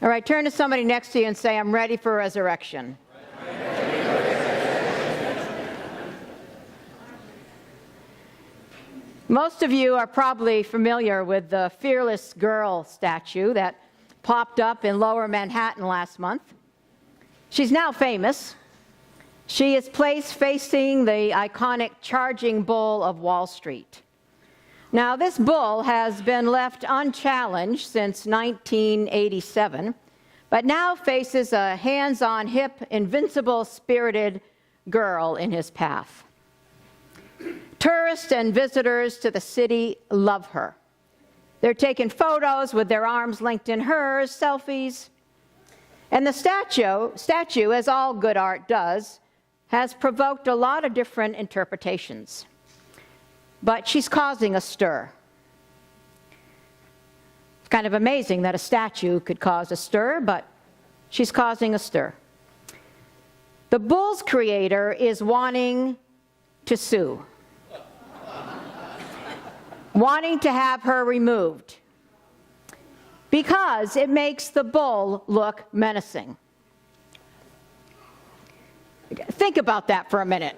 All right, turn to somebody next to you and say, I'm ready for resurrection. Most of you are probably familiar with the Fearless Girl statue that popped up in Lower Manhattan last month. She's now famous. She is placed facing the iconic charging bull of Wall Street. Now, this bull has been left unchallenged since 1987, but now faces a hands-on-hip, invincible, spirited girl in his path. Tourists and visitors to the city love her. They're taking photos with their arms linked in hers, selfies. And the statue, as all good art does, has provoked a lot of different interpretations. But she's causing a stir. It's kind of amazing that a statue could cause a stir, but she's causing a stir. The bull's creator is wanting to sue, wanting to have her removed, because it makes the bull look menacing. Think about that for a minute.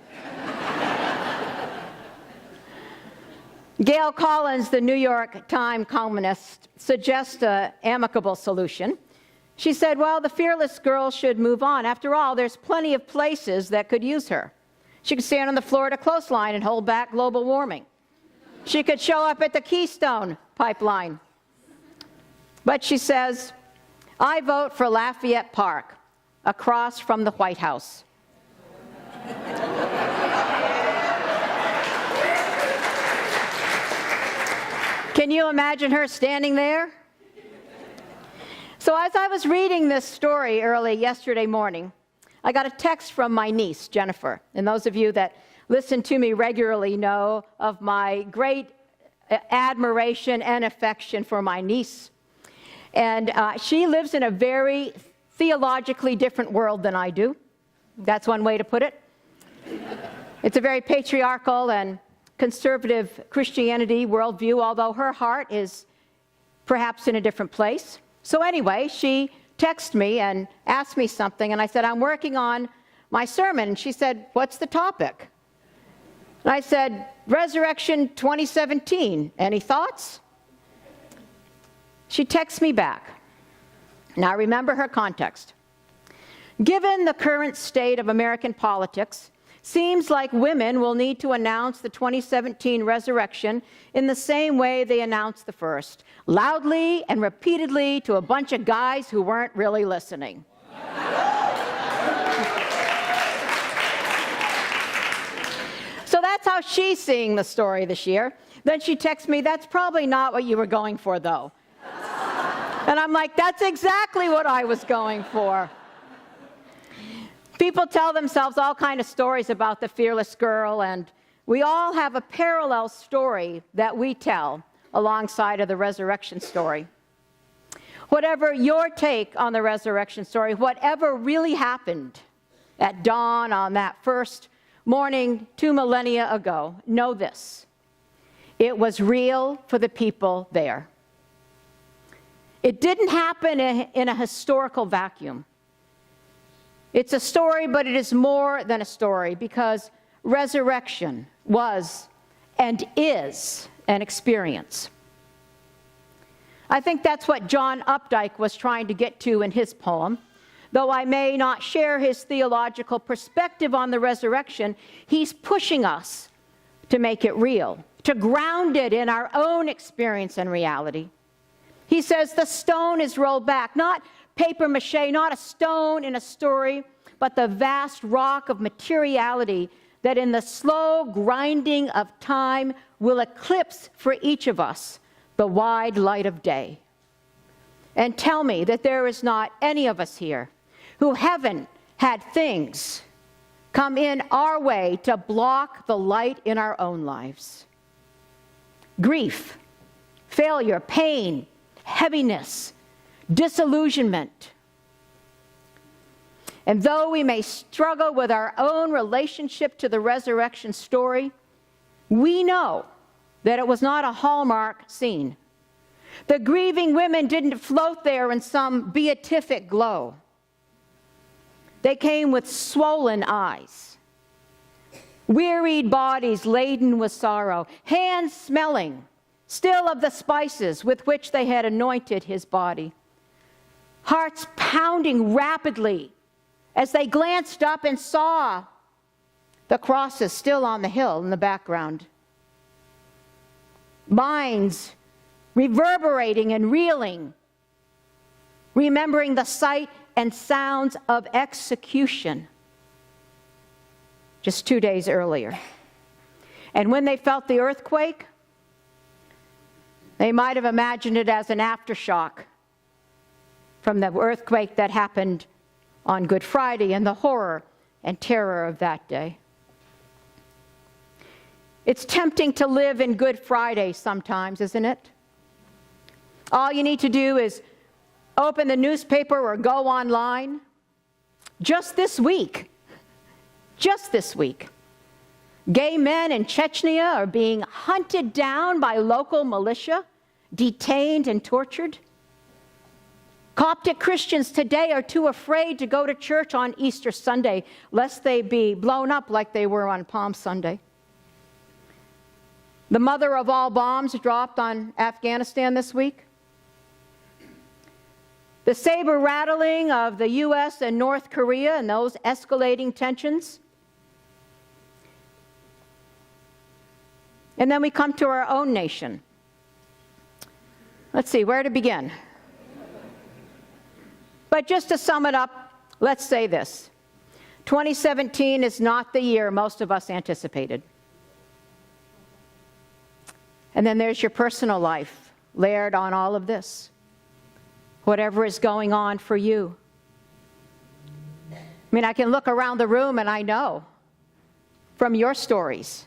Gail Collins, the New York Times columnist, suggests an amicable solution. She said, well, the fearless girl should move on. After all, there's plenty of places that could use her. She could stand on the Florida coastline and hold back global warming. She could show up at the Keystone Pipeline. But she says, I vote for Lafayette Park, across from the White House. Can you imagine her standing there? So as I was reading this story early yesterday morning, I got a text from my niece, Jennifer. And those of you that listen to me regularly know of my great admiration and affection for my niece. And she lives in a very theologically different world than I do. That's one way to put it. It's a very patriarchal and conservative Christianity worldview, although her heart is perhaps in a different place. So anyway, she texted me and asked me something, and I said, I'm working on my sermon. And she said, what's the topic? And I said, Resurrection 2017. Any thoughts? She texts me back. Now remember her context. Given the current state of American politics, seems like women will need to announce the 2017 resurrection in the same way they announced the first, loudly and repeatedly to a bunch of guys who weren't really listening. So that's how she's seeing the story this year. Then she texts me, that's probably not what you were going for, though. And I'm like, that's exactly what I was going for. People tell themselves all kinds of stories about the fearless girl, and we all have a parallel story that we tell alongside of the resurrection story. Whatever your take on the resurrection story, whatever really happened at dawn on that first morning 2 millennia ago, know this: it was real for the people there. It didn't happen in a historical vacuum. It's a story, but it is more than a story, because resurrection was and is an experience. I think that's what John Updike was trying to get to in his poem. Though I may not share his theological perspective on the resurrection, he's pushing us to make it real, to ground it in our own experience and reality. He says the stone is rolled back, not paper mache, not a stone in a story, but the vast rock of materiality that in the slow grinding of time will eclipse for each of us the wide light of day. And tell me that there is not any of us here who haven't had things come in our way to block the light in our own lives. Grief, failure, pain, heaviness, disillusionment. And though we may struggle with our own relationship to the resurrection story, we know that it was not a Hallmark scene. The grieving women didn't float there in some beatific glow. They came with swollen eyes, wearied bodies laden with sorrow, hands smelling still of the spices with which they had anointed his body, hearts pounding rapidly as they glanced up and saw the crosses still on the hill in the background, minds reverberating and reeling, remembering the sight and sounds of execution just 2 days earlier. And when they felt the earthquake, they might have imagined it as an aftershock from the earthquake that happened on Good Friday and the horror and terror of that day. It's tempting to live in Good Friday sometimes, isn't it? All you need to do is open the newspaper or go online. Just this week, gay men in Chechnya are being hunted down by local militia, detained and tortured. Coptic Christians today are too afraid to go to church on Easter Sunday, lest they be blown up like they were on Palm Sunday. The mother of all bombs dropped on Afghanistan this week. The saber rattling of the U.S. and North Korea and those escalating tensions. And then we come to our own nation. Let's see, where to begin? But just to sum it up, let's say this. 2017 is not the year most of us anticipated. And then there's your personal life layered on all of this. Whatever is going on for you. I mean, I can look around the room and I know from your stories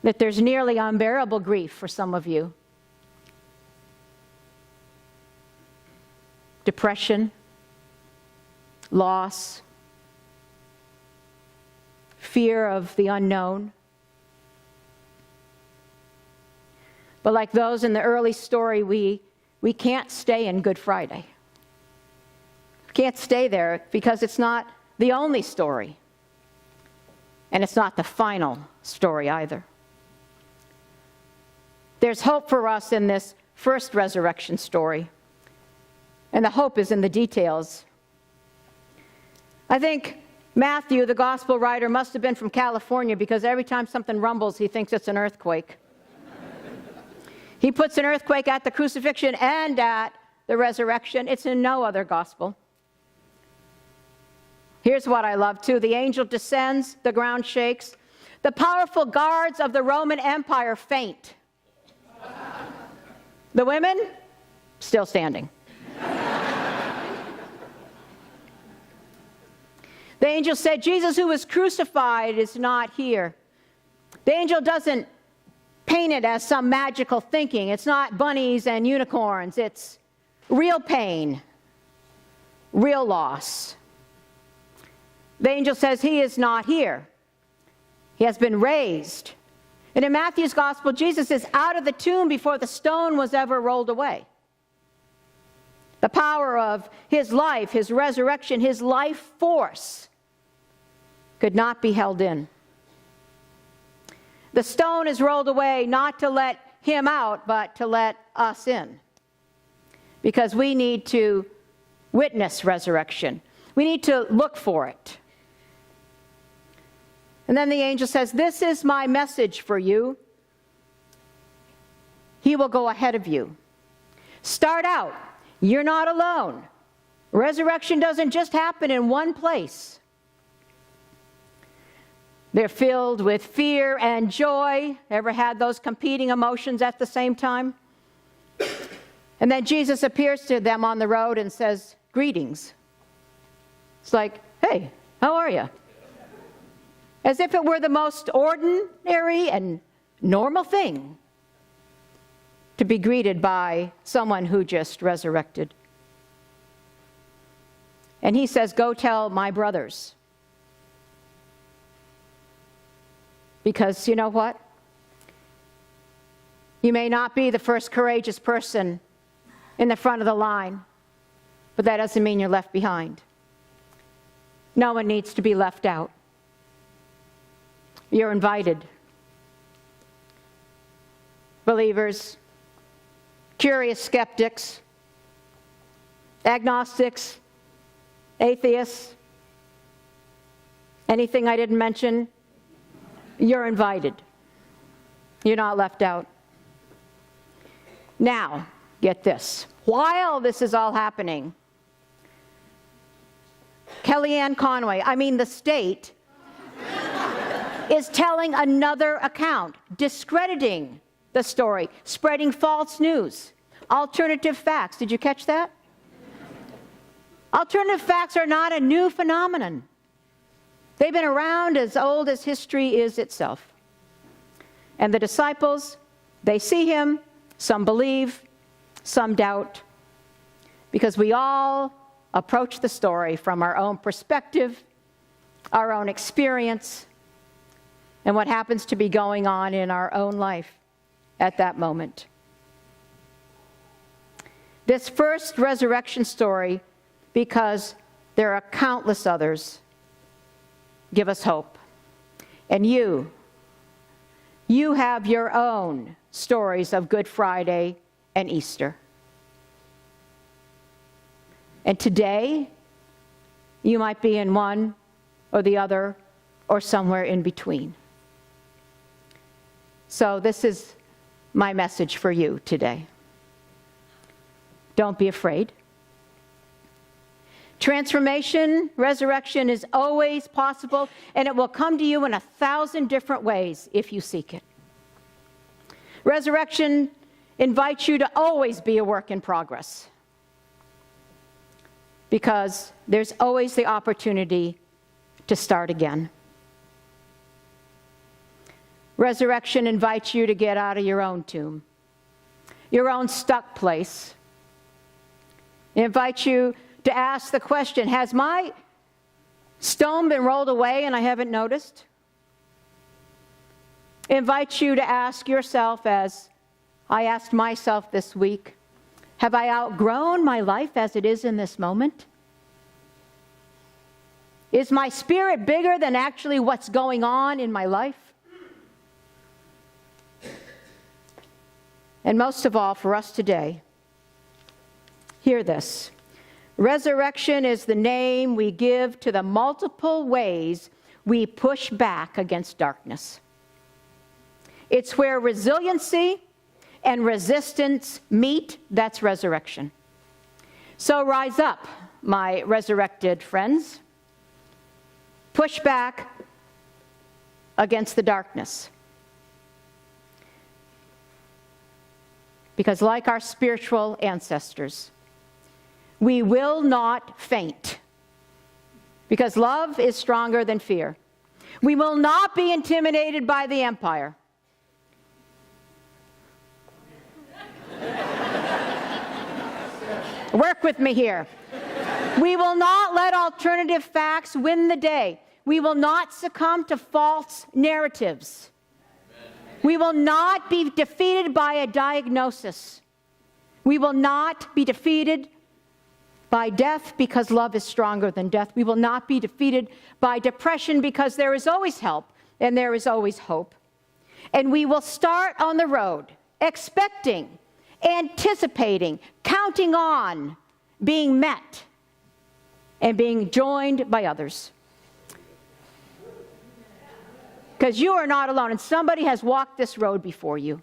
that there's nearly unbearable grief for some of you. Depression, loss, fear of the unknown. But like those in the early story, we can't stay in Good Friday. We can't stay there because it's not the only story. And it's not the final story either. There's hope for us in this first resurrection story. And the hope is in the details. I think Matthew, the gospel writer, must have been from California because every time something rumbles, he thinks it's an earthquake. He puts an earthquake at the crucifixion and at the resurrection. It's in no other gospel. Here's what I love too. The angel descends, the ground shakes. The powerful guards of the Roman Empire faint. The women, still standing. The angel said, Jesus who was crucified is not here. The angel doesn't paint it as some magical thinking. It's not bunnies and unicorns. It's real pain, real loss. The angel says he is not here. He has been raised. And in Matthew's gospel, Jesus is out of the tomb before the stone was ever rolled away. The power of his life, his resurrection, his life force could not be held in. The stone is rolled away not to let him out, but to let us in. Because we need to witness resurrection. We need to look for it. And then the angel says, this is my message for you. He will go ahead of you. Start out. You're not alone. Resurrection doesn't just happen in one place. They're filled with fear and joy. Ever had those competing emotions at the same time? And then Jesus appears to them on the road and says, greetings. It's like, hey, how are you? As if it were the most ordinary and normal thing to be greeted by someone who just resurrected. And he says, go tell my brothers. Because you know what? You may not be the first courageous person in the front of the line, but that doesn't mean you're left behind. No one needs to be left out. You're invited. Believers, curious skeptics, agnostics, atheists, anything I didn't mention, you're invited. You're not left out. Now, get this. While this is all happening, Kellyanne Conway, the state, is telling another account, discrediting the story, spreading false news, alternative facts. Did you catch that? Alternative facts are not a new phenomenon. They've been around as old as history is itself. And the disciples, they see him, some believe, some doubt, because we all approach the story from our own perspective, our own experience, and what happens to be going on in our own life at that moment. This first resurrection story, because there are countless others, give us hope. And you have your own stories of Good Friday and Easter. And today, you might be in one or the other or somewhere in between. So this is my message for you today. Don't be afraid. Transformation, resurrection is always possible, and it will come to you in 1,000 different ways if you seek it. Resurrection invites you to always be a work in progress, because there's always the opportunity to start again. Resurrection invites you to get out of your own tomb, your own stuck place. It invites you to ask the question, has my stone been rolled away and I haven't noticed? It invites you to ask yourself, as I asked myself this week, have I outgrown my life as it is in this moment? Is my spirit bigger than actually what's going on in my life? And most of all, for us today, hear this. Resurrection is the name we give to the multiple ways we push back against darkness. It's where resiliency and resistance meet. That's resurrection. So rise up, my resurrected friends. Push back against the darkness. Because like our spiritual ancestors, we will not faint, because love is stronger than fear. We will not be intimidated by the empire. Work with me here. We will not let alternative facts win the day. We will not succumb to false narratives. We will not be defeated by a diagnosis. We will not be defeated by death, because love is stronger than death. We will not be defeated by depression, because there is always help and there is always hope. And we will start on the road expecting, anticipating, counting on being met and being joined by others. Because you are not alone, and somebody has walked this road before you.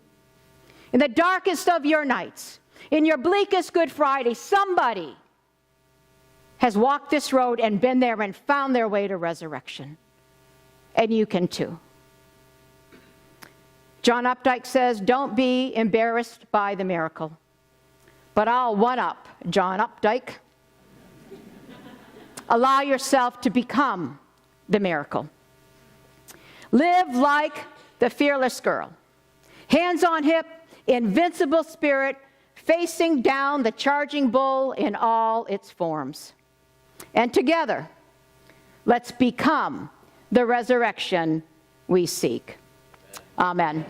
In the darkest of your nights, in your bleakest Good Friday, somebody has walked this road and been there and found their way to resurrection. And you can too. John Updike says, don't be embarrassed by the miracle. But I'll one-up John Updike. Allow yourself to become the miracle. Live like the fearless girl. Hands on hip, invincible spirit, facing down the charging bull in all its forms. And together, let's become the resurrection we seek. Amen.